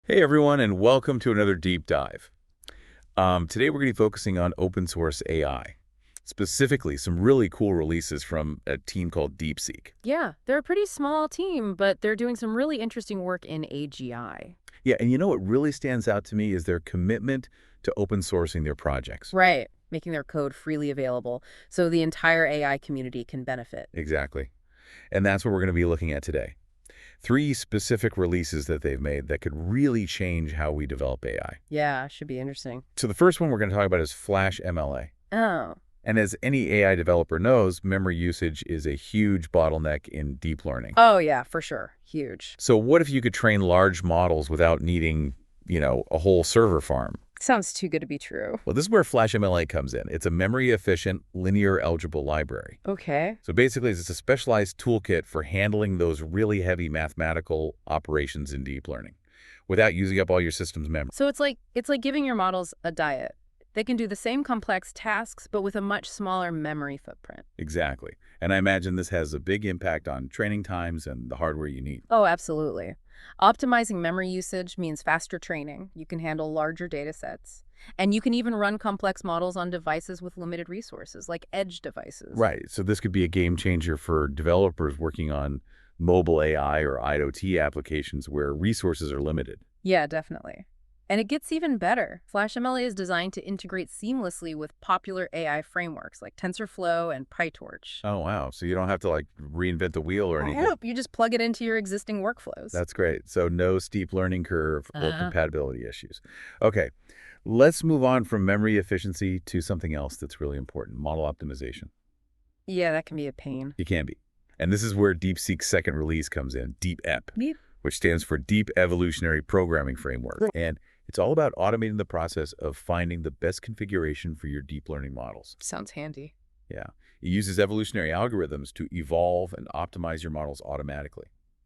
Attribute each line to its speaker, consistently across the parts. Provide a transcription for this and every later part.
Speaker 1: Hey everyone, and welcome to another deep dive. Today we're going to be focusing on open source AI, specifically some really cool releases from a team called DeepSeek.
Speaker 2: Yeah, they're a pretty small team, but they're doing some really interesting work in AGI.
Speaker 1: Yeah, and you know what really stands out to me is their commitment to open sourcing their projects.
Speaker 2: Right, making their code freely available so the entire AI community can benefit.
Speaker 1: Exactly. And that's what we're going to be looking at today. Three specific releases that they've made that could really change how we develop AI.
Speaker 2: Yeah, should be interesting.
Speaker 1: So the first one we're going to talk about is FlashMLA.
Speaker 2: Oh,
Speaker 1: And as any AI developer knows, memory usage is a huge bottleneck in deep learning.
Speaker 2: oh yeah, for sure. Huge.
Speaker 1: So what if you could train large models without needing, a whole server farm?
Speaker 2: Sounds too good to be true.
Speaker 1: Well, this is where FlashMLA comes in. It's a memory-efficient, linear-algebra library.
Speaker 2: Okay.
Speaker 1: So basically, it's a specialized toolkit for handling those really heavy mathematical operations in deep learning without using up all your system's memory.
Speaker 2: So it's like giving your models a diet. They can do the same complex tasks, but with a much smaller memory footprint.
Speaker 1: Exactly. And I imagine this has a big impact on training times and the hardware you need.
Speaker 2: Oh, absolutely. Optimizing memory usage means faster training. You can handle larger data sets. And you can even run complex models on devices with limited resources, like edge devices.
Speaker 1: Right. So this could be a game changer for developers working on mobile AI or IoT applications where resources are limited.
Speaker 2: Yeah, definitely. And it gets even better. FlashMLA is designed to integrate seamlessly with popular AI frameworks like TensorFlow and PyTorch.
Speaker 1: Oh, wow. So you don't have to reinvent the wheel or
Speaker 2: I
Speaker 1: anything.
Speaker 2: hope you just plug it into your existing workflows.
Speaker 1: That's great. So no steep learning curve or
Speaker 2: Uh-huh.
Speaker 1: compatibility issues. Okay. Let's move on from memory efficiency to something else that's really important, model optimization.
Speaker 2: Yeah, that can be a pain.
Speaker 1: It can be. And this is where DeepSeek's second release comes in, DeepEP,
Speaker 2: Beep.
Speaker 1: which stands for Deep Evolutionary Programming Framework. And it's all about automating the process of finding the best configuration for your deep learning models.
Speaker 2: Sounds handy.
Speaker 1: Yeah. It uses evolutionary algorithms to evolve and optimize your models automatically.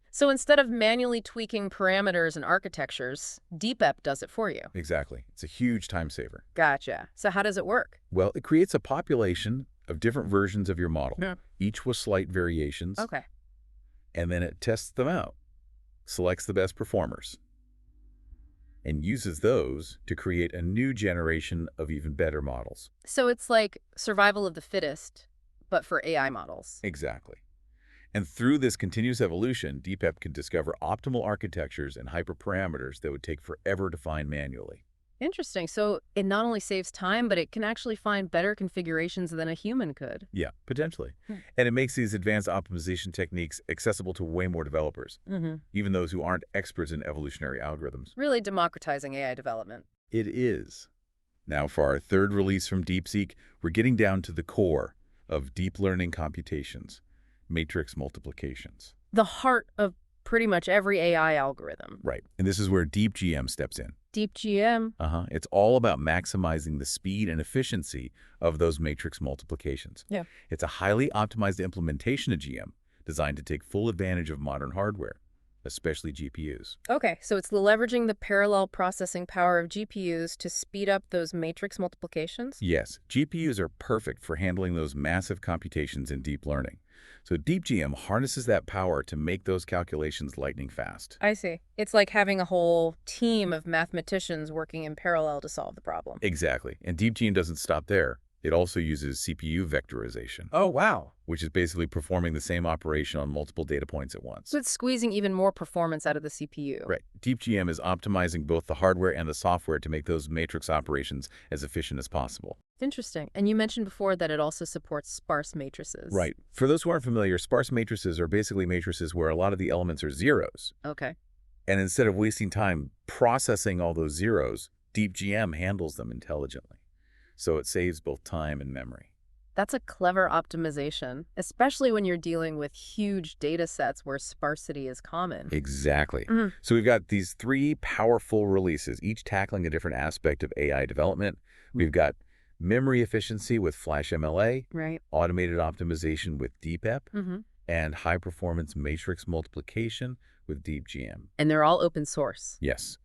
Speaker 2: So instead of manually tweaking parameters and architectures, DeepEP does it for you.
Speaker 1: Exactly. It's a huge time saver.
Speaker 2: Gotcha. So how does it work?
Speaker 1: Well, it creates a population of different versions of your model,
Speaker 2: Yeah.
Speaker 1: each with slight variations,
Speaker 2: Okay.
Speaker 1: and then it tests them out, selects the best performers, and uses those to create a new generation of even better models.
Speaker 2: So it's like survival of the fittest, but for AI models.
Speaker 1: Exactly. And through this continuous evolution, DeepEP can discover optimal architectures and hyperparameters that would take forever to find manually.
Speaker 2: Interesting. So it not only saves time, but it can actually find better configurations than a human could.
Speaker 1: Yeah, potentially.
Speaker 2: Hmm.
Speaker 1: And it makes these advanced optimization techniques accessible to way more developers, even those who aren't experts in evolutionary algorithms.
Speaker 2: Really democratizing AI development.
Speaker 1: It is. Now, for our third release from DeepSeek, we're getting down to the core of deep learning computations, matrix multiplications.
Speaker 2: The heart of pretty much every AI algorithm.
Speaker 1: Right. And this is where DeepGEMM steps in.
Speaker 2: DeepGEMM.
Speaker 1: It's all about maximizing the speed and efficiency of those matrix multiplications.
Speaker 2: Yeah.
Speaker 1: It's a highly optimized implementation of GEMM designed to take full advantage of modern hardware, especially GPUs.
Speaker 2: Okay, so it's leveraging the parallel processing power of GPUs to speed up those matrix multiplications?
Speaker 1: Yes, GPUs are perfect for handling those massive computations in deep learning. So DeepGEMM harnesses that power to make those calculations lightning fast.
Speaker 2: I see. It's like having a whole team of mathematicians working in parallel to solve the problem.
Speaker 1: Exactly. And DeepGEMM doesn't stop there. It also uses CPU vectorization.
Speaker 2: Oh, wow.
Speaker 1: Which is basically performing the same operation on multiple data points at once.
Speaker 2: So it's squeezing even more performance out of the CPU.
Speaker 1: Right. DeepGEMM is optimizing both the hardware and the software to make those matrix operations as efficient as possible.
Speaker 2: Interesting. And you mentioned before that it also supports sparse matrices.
Speaker 1: Right. For those who aren't familiar, sparse matrices are basically matrices where a lot of the elements are zeros.
Speaker 2: Okay.
Speaker 1: And instead of wasting time processing all those zeros, DeepGEMM handles them intelligently. So it saves both time and memory.
Speaker 2: That's a clever optimization, especially when you're dealing with huge data sets where sparsity is common.
Speaker 1: Exactly.
Speaker 2: Mhm.
Speaker 1: So we've got these three powerful releases, each tackling a different aspect of AI development. We've got memory efficiency with FlashMLA,
Speaker 2: Right.
Speaker 1: automated optimization with DeepEP,
Speaker 2: Mm-hmm.
Speaker 1: and high-performance matrix multiplication with DeepGEMM.
Speaker 2: And they're all open source.
Speaker 1: Yes,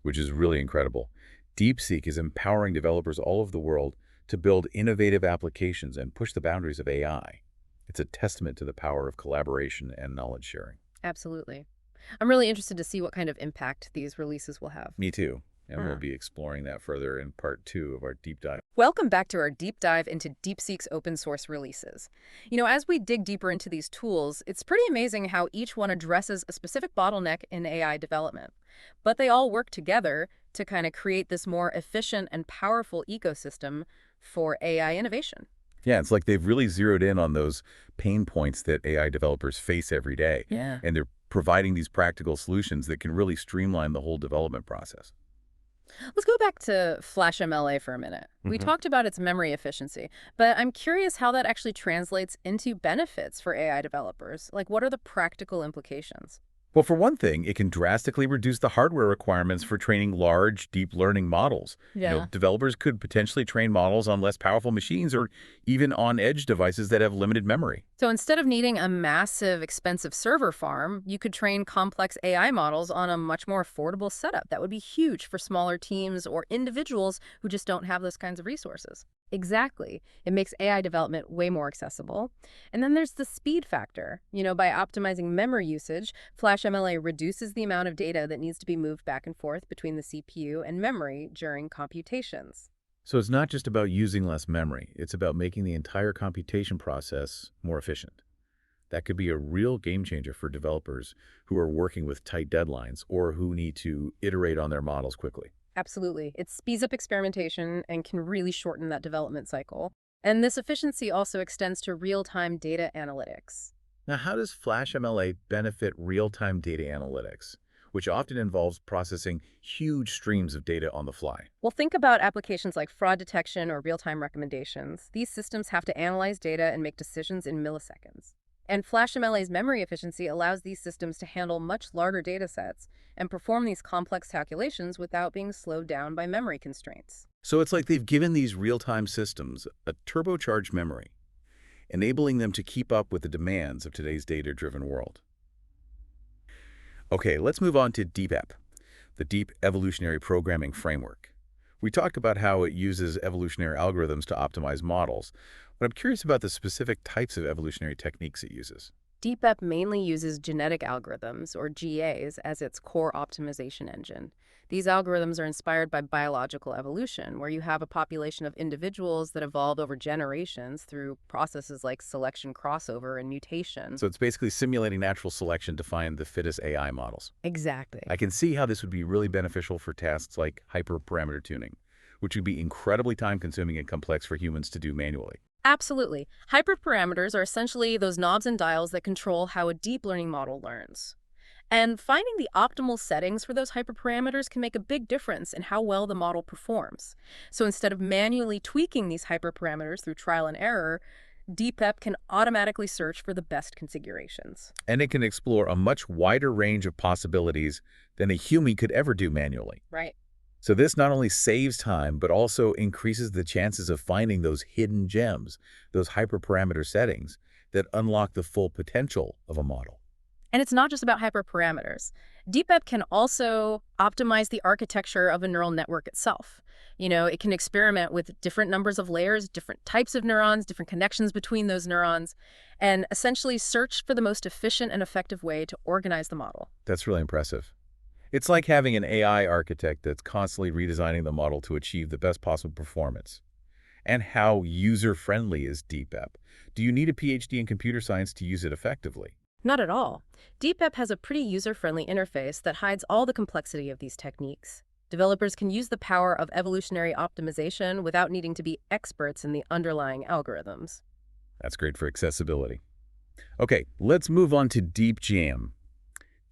Speaker 1: which is really incredible. DeepSeek is empowering developers all over the world to build innovative applications and push the boundaries of AI. It's a testament to the power of collaboration and knowledge sharing.
Speaker 2: Absolutely. I'm really interested to see what kind of impact these releases will have.
Speaker 1: Me too. And we'll be exploring that further in part 2 of our deep dive.
Speaker 2: Welcome back to our deep dive into DeepSeek's open source releases. As we dig deeper into these tools, it's pretty amazing how each one addresses a specific bottleneck in AI development. But they all work together to kind of create this more efficient and powerful ecosystem for AI innovation.
Speaker 1: Yeah, it's like they've really zeroed in on those pain points that AI developers face every day.
Speaker 2: Yeah.
Speaker 1: And they're providing these practical solutions that can really streamline the whole development process.
Speaker 2: Let's go back to FlashMLA for a minute. We talked about its memory efficiency, but I'm curious how that actually translates into benefits for AI developers. Like, what are the practical implications?
Speaker 1: Well, for one thing, it can drastically reduce the hardware requirements for training large, deep learning models.
Speaker 2: Yeah.
Speaker 1: Developers could potentially train models on less powerful machines or even on edge devices that have limited memory.
Speaker 2: So instead of needing a massive, expensive server farm, you could train complex AI models on a much more affordable setup. That would be huge for smaller teams or individuals who just don't have those kinds of resources. Exactly. It makes AI development way more accessible. And then there's the speed factor. By optimizing memory usage, FlashMLA reduces the amount of data that needs to be moved back and forth between the CPU and memory during computations.
Speaker 1: So it's not just about using less memory. It's about making the entire computation process more efficient. That could be a real game changer for developers who are working with tight deadlines or who need to iterate on their models quickly.
Speaker 2: Absolutely. It speeds up experimentation and can really shorten that development cycle. And this efficiency also extends to real-time data analytics.
Speaker 1: Now, how does FlashMLA benefit real-time data analytics, which often involves processing huge streams of data on the fly?
Speaker 2: Well, think about applications like fraud detection or real-time recommendations. These systems have to analyze data and make decisions in milliseconds. And FlashMLA's memory efficiency allows these systems to handle much larger data sets and perform these complex calculations without being slowed down by memory constraints.
Speaker 1: So it's like they've given these real-time systems a turbocharged memory, enabling them to keep up with the demands of today's data-driven world. Okay, let's move on to DeepEP, the Deep Evolutionary Programming Framework. We talked about how it uses evolutionary algorithms to optimize models, but I'm curious about the specific types of evolutionary techniques it uses.
Speaker 2: DeepEP mainly uses genetic algorithms, or GAs, as its core optimization engine. These algorithms are inspired by biological evolution, where you have a population of individuals that evolved over generations through processes like selection crossover and mutation.
Speaker 1: So it's basically simulating natural selection to find the fittest AI models.
Speaker 2: Exactly.
Speaker 1: I can see how this would be really beneficial for tasks like hyperparameter tuning, which would be incredibly time-consuming and complex for humans to do manually.
Speaker 2: Absolutely. Hyperparameters are essentially those knobs and dials that control how a deep learning model learns. And finding the optimal settings for those hyperparameters can make a big difference in how well the model performs. So instead of manually tweaking these hyperparameters through trial and error, DeepEP can automatically search for the best configurations.
Speaker 1: And it can explore a much wider range of possibilities than a human could ever do manually.
Speaker 2: Right.
Speaker 1: So this not only saves time, but also increases the chances of finding those hidden gems, those hyperparameter settings that unlock the full potential of a model.
Speaker 2: And it's not just about hyperparameters. DeepEP can also optimize the architecture of a neural network itself. It can experiment with different numbers of layers, different types of neurons, different connections between those neurons, and essentially search for the most efficient and effective way to organize the model.
Speaker 1: That's really impressive. It's like having an AI architect that's constantly redesigning the model to achieve the best possible performance. And how user-friendly is DeepEP? Do you need a PhD in computer science to use it effectively?
Speaker 2: Not at all. DeepEP has a pretty user-friendly interface that hides all the complexity of these techniques. Developers can use the power of evolutionary optimization without needing to be experts in the underlying algorithms.
Speaker 1: That's great for accessibility. Okay, let's move on to DeepGEMM.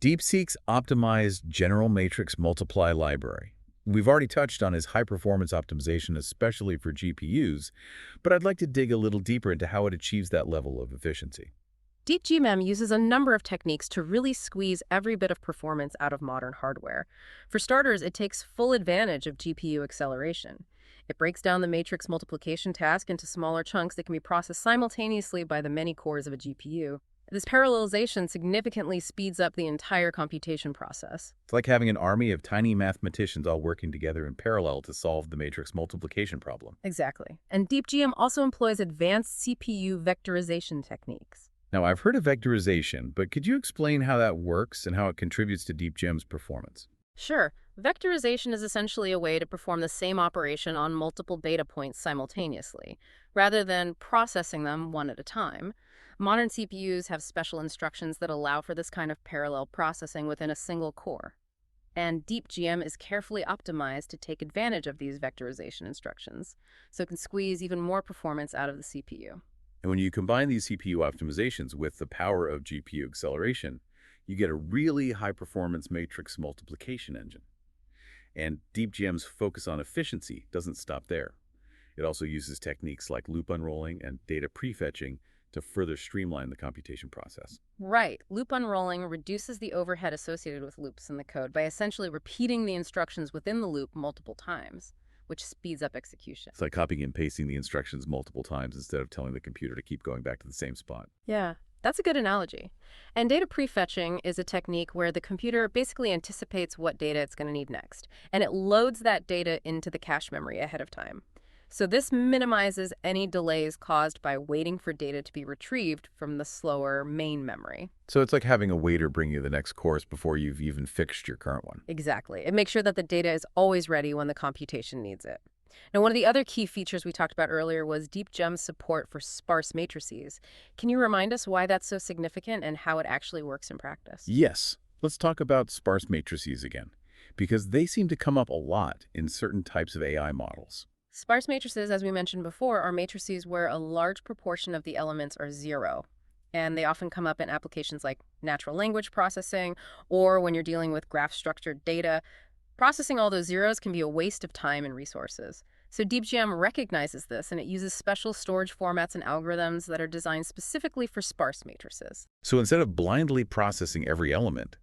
Speaker 1: DeepSeek's optimized general matrix multiply library. We've already touched on its high-performance optimization, especially for GPUs, but I'd like to dig a little deeper into how it achieves that level of efficiency.
Speaker 2: DeepGEMM uses a number of techniques to really squeeze every bit of performance out of modern hardware. For starters, it takes full advantage of GPU acceleration. It breaks down the matrix multiplication task into smaller chunks that can be processed simultaneously by the many cores of a GPU. This parallelization significantly speeds up the entire computation process.
Speaker 1: It's like having an army of tiny mathematicians all working together in parallel to solve the matrix multiplication problem.
Speaker 2: Exactly. And DeepGEMM also employs advanced CPU vectorization techniques.
Speaker 1: Now, I've heard of vectorization, but could you explain how that works and how it contributes to DeepGEMM's performance?
Speaker 2: Sure, vectorization is essentially a way to perform the same operation on multiple data points simultaneously, rather than processing them one at a time. Modern CPUs have special instructions that allow for this kind of parallel processing within a single core. And DeepGEMM is carefully optimized to take advantage of these vectorization instructions, so it can squeeze even more performance out of the CPU.
Speaker 1: And when you combine these CPU optimizations with the power of GPU acceleration, you get a really high-performance matrix multiplication engine. And DeepGEMM's focus on efficiency doesn't stop there. It also uses techniques like loop unrolling and data prefetching to further streamline the computation process.
Speaker 2: Right. Loop unrolling reduces the overhead associated with loops in the code by essentially repeating the instructions within the loop multiple times, which speeds up execution.
Speaker 1: It's like copying and pasting the instructions multiple times instead of telling the computer to keep going back to the same spot.
Speaker 2: Yeah, that's a good analogy. And data prefetching is a technique where the computer basically anticipates what data it's going to need next, and it loads that data into the cache memory ahead of time. So this minimizes any delays caused by waiting for data to be retrieved from the slower main memory.
Speaker 1: So it's like having a waiter bring you the next course before you've even fixed your current one.
Speaker 2: Exactly. It makes sure that the data is always ready when the computation needs it. Now, one of the other key features we talked about earlier was DeepGEMM's support for sparse matrices. Can you remind us why that's so significant and how it actually works in practice?
Speaker 1: Yes, let's talk about sparse matrices again, because they seem to come up a lot in certain types of AI models.
Speaker 2: Sparse matrices, as we mentioned before, are matrices where a large proportion of the elements are zero. And they often come up in applications like natural language processing or when you're dealing with graph-structured data. Processing all those zeros can be a waste of time and resources. So DeepGEMM recognizes this, and it uses special storage formats and algorithms that are designed specifically for sparse matrices.
Speaker 1: So instead of blindly processing every element,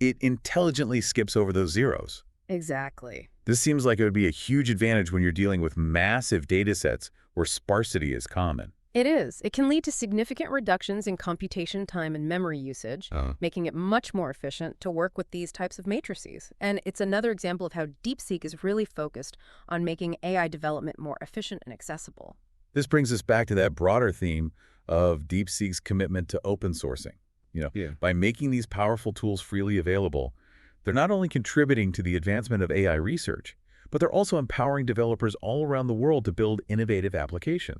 Speaker 1: it intelligently skips over those zeros.
Speaker 2: Exactly.
Speaker 1: This seems like it would be a huge advantage when you're dealing with massive data sets where sparsity is common.
Speaker 2: It is. It can lead to significant reductions in computation time and memory usage, making it much more efficient to work with these types of matrices. And it's another example of how DeepSeek is really focused on making AI development more efficient and accessible.
Speaker 1: This brings us back to that broader theme of DeepSeek's commitment to open sourcing. By making these powerful tools freely available, they're not only contributing to the advancement of AI research, but they're also empowering developers all around the world to build innovative applications.